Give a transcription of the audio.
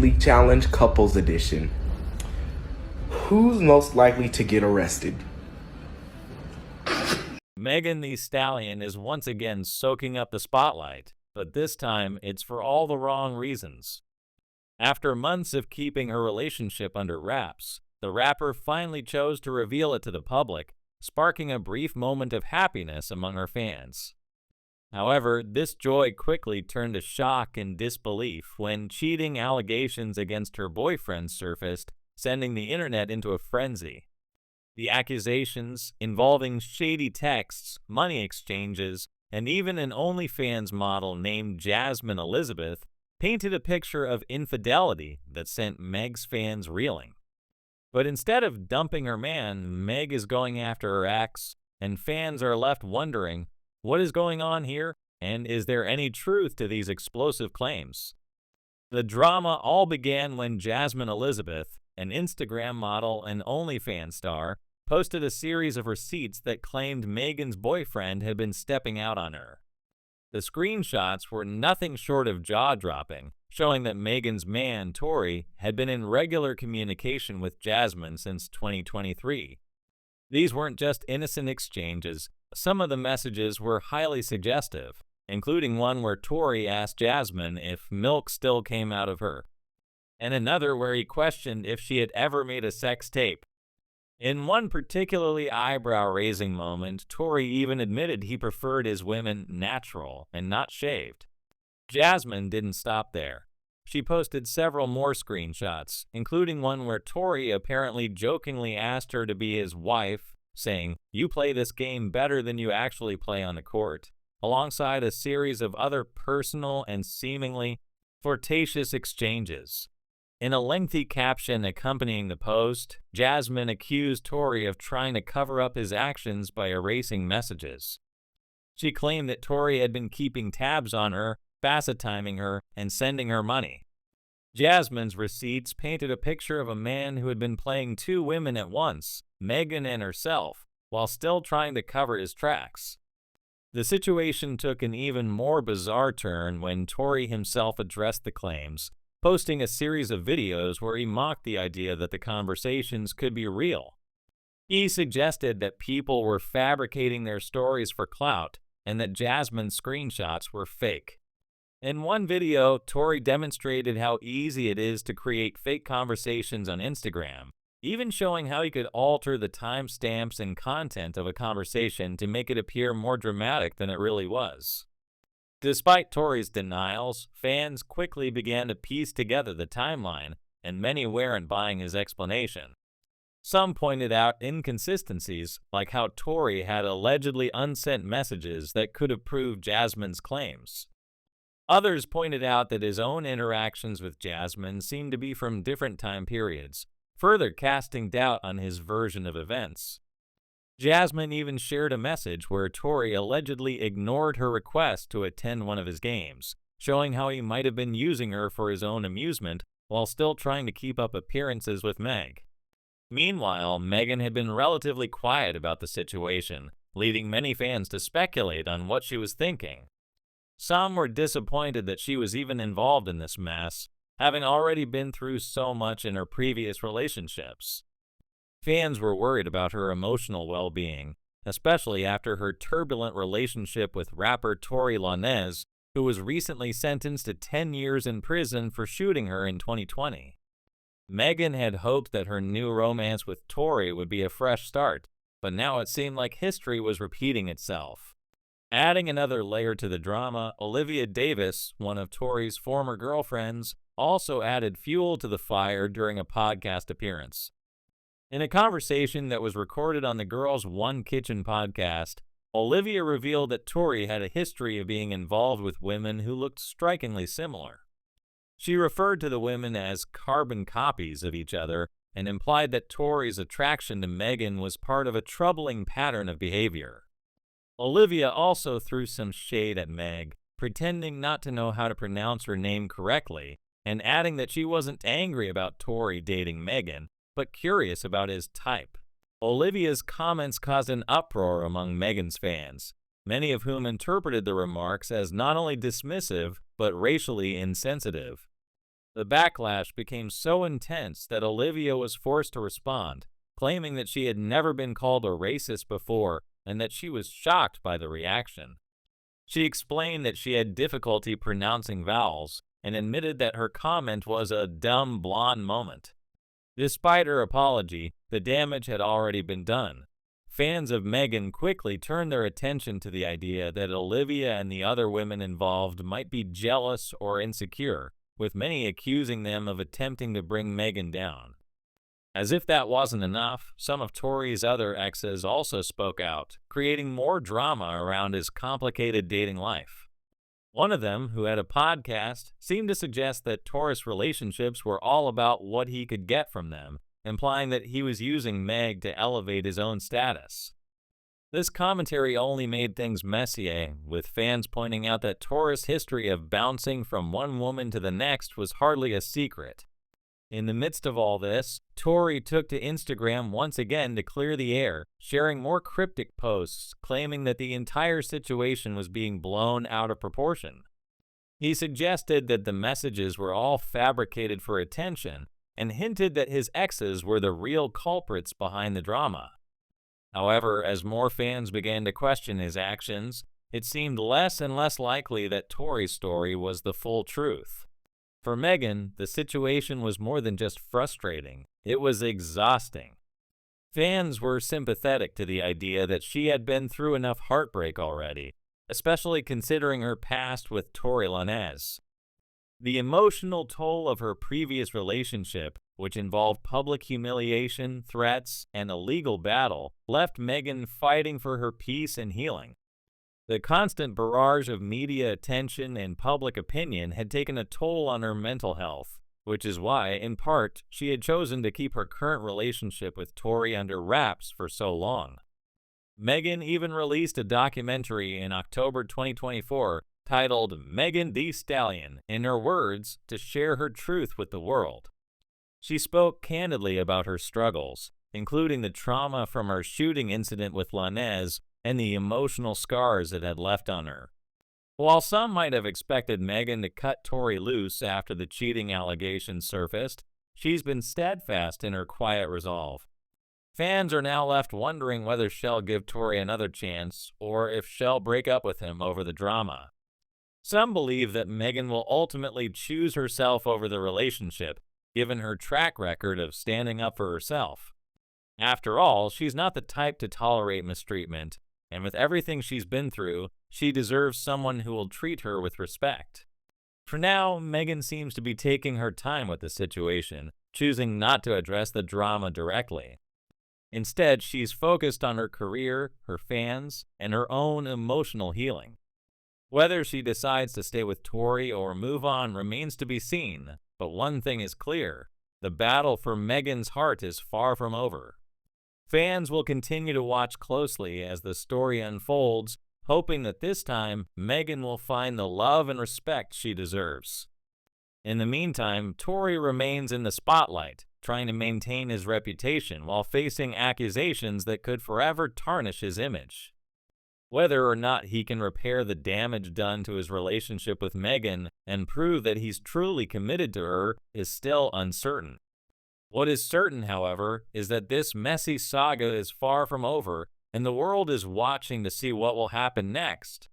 Nightly Challenge Couples Edition. Who's most likely to get arrested? Megan Thee Stallion is once again soaking up the spotlight, but this time it's for all the wrong reasons. After months of keeping her relationship under wraps, the rapper finally chose to reveal it to the public, sparking a brief moment of happiness among her fans. However, this joy quickly turned to shock and disbelief when cheating allegations against her boyfriend surfaced, sending the internet into a frenzy. The accusations, involving shady texts, money exchanges, and even an OnlyFans model named Jasmine Elizabeth, painted a picture of infidelity that sent Meg's fans reeling. But instead of dumping her man, Meg is going after her ex, and fans are left wondering, what is going on here, and is there any truth to these explosive claims? The drama all began when Jasmine Elizabeth, an Instagram model and OnlyFans star, posted a series of receipts that claimed Megan's boyfriend had been stepping out on her. The screenshots were nothing short of jaw-dropping, showing that Megan's man, Torrey, had been in regular communication with Jasmine since 2023. These weren't just innocent exchanges. Some of the messages were highly suggestive, including one where Torrey asked Jasmine if milk still came out of her, and another where he questioned if she had ever made a sex tape. In one particularly eyebrow-raising moment, Torrey even admitted he preferred his women natural and not shaved. Jasmine didn't stop there. She posted several more screenshots, including one where Torrey apparently jokingly asked her to be his wife, saying, "You play this game better than you actually play on the court," alongside a series of other personal and seemingly flirtatious exchanges. In a lengthy caption accompanying the post, Jasmine accused Torrey of trying to cover up his actions by erasing messages. She claimed that Torrey had been keeping tabs on her, FaceTiming her, and sending her money. Jasmine's receipts painted a picture of a man who had been playing two women at once, Megan and herself, while still trying to cover his tracks. The situation took an even more bizarre turn when Torrey himself addressed the claims, posting a series of videos where he mocked the idea that the conversations could be real. He suggested that people were fabricating their stories for clout and that Jasmine's screenshots were fake. In one video, Torrey demonstrated how easy it is to create fake conversations on Instagram, even showing how you could alter the timestamps and content of a conversation to make it appear more dramatic than it really was. Despite Torrey's denials, fans quickly began to piece together the timeline, and many weren't buying his explanation. Some pointed out inconsistencies, like how Torrey had allegedly unsent messages that could have proved Jasmine's claims. Others pointed out that his own interactions with Jasmine seemed to be from different time periods, further casting doubt on his version of events. Jasmine even shared a message where Torrey allegedly ignored her request to attend one of his games, showing how he might have been using her for his own amusement while still trying to keep up appearances with Meg. Meanwhile, Megan had been relatively quiet about the situation, leading many fans to speculate on what she was thinking. Some were disappointed that she was even involved in this mess, having already been through so much in her previous relationships. Fans were worried about her emotional well-being, especially after her turbulent relationship with rapper Torrey, who was recently sentenced to 10 years in prison for shooting her in 2020. Megan had hoped that her new romance with Torrey would be a fresh start, but now it seemed like history was repeating itself. Adding another layer to the drama, Olivia Davis, one of Torrey's former girlfriends, also added fuel to the fire during a podcast appearance. In a conversation that was recorded on the Girls One Kitchen podcast, Olivia revealed that Torrey had a history of being involved with women who looked strikingly similar. She referred to the women as carbon copies of each other and implied that Torrey's attraction to Megan was part of a troubling pattern of behavior. Olivia also threw some shade at Meg, pretending not to know how to pronounce her name correctly, and adding that she wasn't angry about Torrey dating Megan, but curious about his type. Olivia's comments caused an uproar among Megan's fans, many of whom interpreted the remarks as not only dismissive, but racially insensitive. The backlash became so intense that Olivia was forced to respond, claiming that she had never been called a racist before and that she was shocked by the reaction. She explained that she had difficulty pronouncing vowels and admitted that her comment was a dumb blonde moment. Despite her apology, the damage had already been done. Fans of Meghan quickly turned their attention to the idea that Olivia and the other women involved might be jealous or insecure, with many accusing them of attempting to bring Meghan down. As if that wasn't enough, some of Torrey's other exes also spoke out, creating more drama around his complicated dating life. One of them, who had a podcast, seemed to suggest that Torrey's relationships were all about what he could get from them, implying that he was using Meg to elevate his own status. This commentary only made things messier, with fans pointing out that Torrey's history of bouncing from one woman to the next was hardly a secret. In the midst of all this, Torrey took to Instagram once again to clear the air, sharing more cryptic posts claiming that the entire situation was being blown out of proportion. He suggested that the messages were all fabricated for attention and hinted that his exes were the real culprits behind the drama. However, as more fans began to question his actions, it seemed less and less likely that Torrey's story was the full truth. For Meghan, the situation was more than just frustrating, it was exhausting. Fans were sympathetic to the idea that she had been through enough heartbreak already, especially considering her past with Torrey Lanez. The emotional toll of her previous relationship, which involved public humiliation, threats, and a legal battle, left Meghan fighting for her peace and healing. The constant barrage of media attention and public opinion had taken a toll on her mental health, which is why, in part, she had chosen to keep her current relationship with Torrey under wraps for so long. Meghan even released a documentary in October 2024 titled "Megan Thee Stallion," in her words, to share her truth with the world. She spoke candidly about her struggles, including the trauma from her shooting incident with Lanez and the emotional scars it had left on her. While some might have expected Meghan to cut Torrey loose after the cheating allegations surfaced, she's been steadfast in her quiet resolve. Fans are now left wondering whether she'll give Torrey another chance or if she'll break up with him over the drama. Some believe that Meghan will ultimately choose herself over the relationship, given her track record of standing up for herself. After all, she's not the type to tolerate mistreatment, and with everything she's been through, she deserves someone who will treat her with respect. For now, Meghan seems to be taking her time with the situation, choosing not to address the drama directly. Instead, she's focused on her career, her fans, and her own emotional healing. Whether she decides to stay with Torrey or move on remains to be seen, but one thing is clear: the battle for Meghan's heart is far from over. Fans will continue to watch closely as the story unfolds, hoping that this time Meghan will find the love and respect she deserves. In the meantime, Torrey remains in the spotlight, trying to maintain his reputation while facing accusations that could forever tarnish his image. Whether or not he can repair the damage done to his relationship with Meghan and prove that he's truly committed to her is still uncertain. What is certain, however, is that this messy saga is far from over, and the world is watching to see what will happen next.